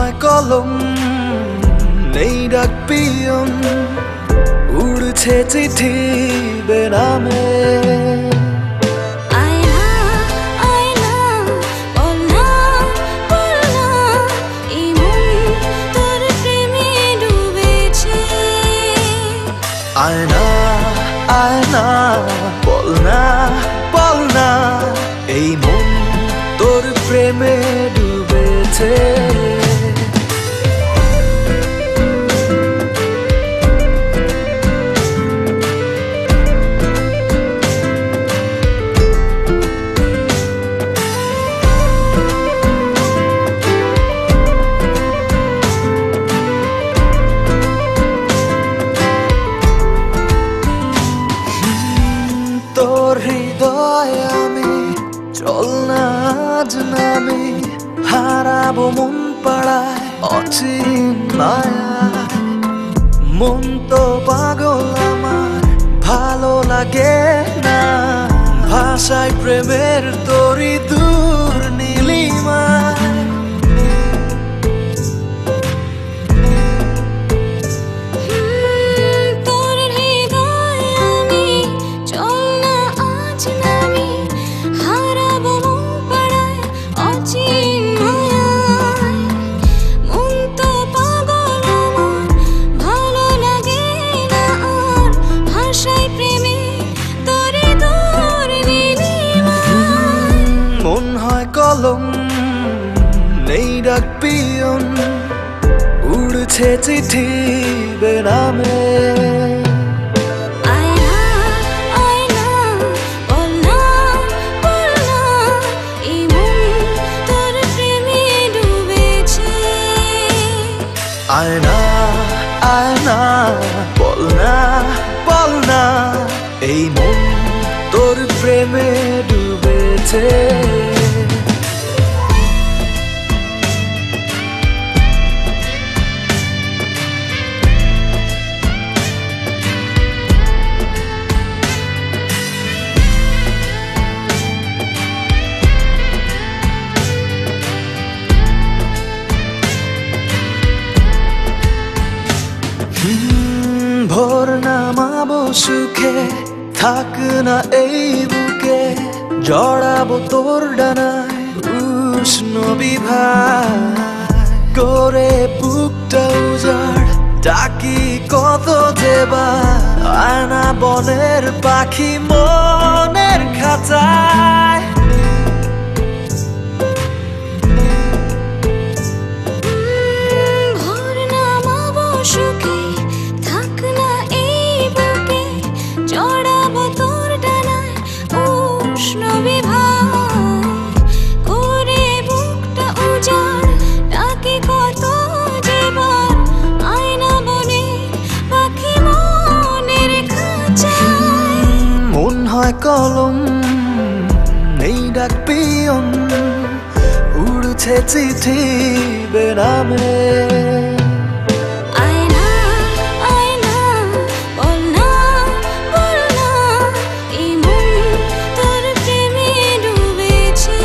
হয় কলম নেই ডাক পিয়ন উড়ছে চিঠি বেনামে আয়না আয়না বলনা বলনা এই মন তোর প্রেমে ডুবেছে তোর হৃদয় আমি চল না আজ নামে হারাবো মন পাড়ায় অচিন মায়ায় মন তো পাগল আমার ভালো লাগে না ভাষায় প্রেমের তরি দূর নীলিমায় কলম নেই ডাক পিয়ন উড়ছে চিঠি বেনামে আয়না আয়না বলনা বলনা এই মন তোর প্রেমে ডুবেছে ভোর নামাবো সুখে থাক না এই বুকে জড়াবো তোর ডানায় উষ্ণ বিভার করে বুকটা উজাড় ডাকি কত দেবা আয়না বনের পাখি মনের খাঁচায় কলম নেই ডাক পিয়ন উড়ছে চিঠি বেনামে আয়না আয়না বলনা বলনা এই মন তোর প্রেমে ডুবেছে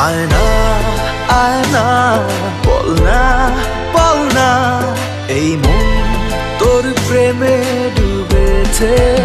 আয়না আয়না বলনা বলনা এই মন তোর প্রেমে ডুবেছে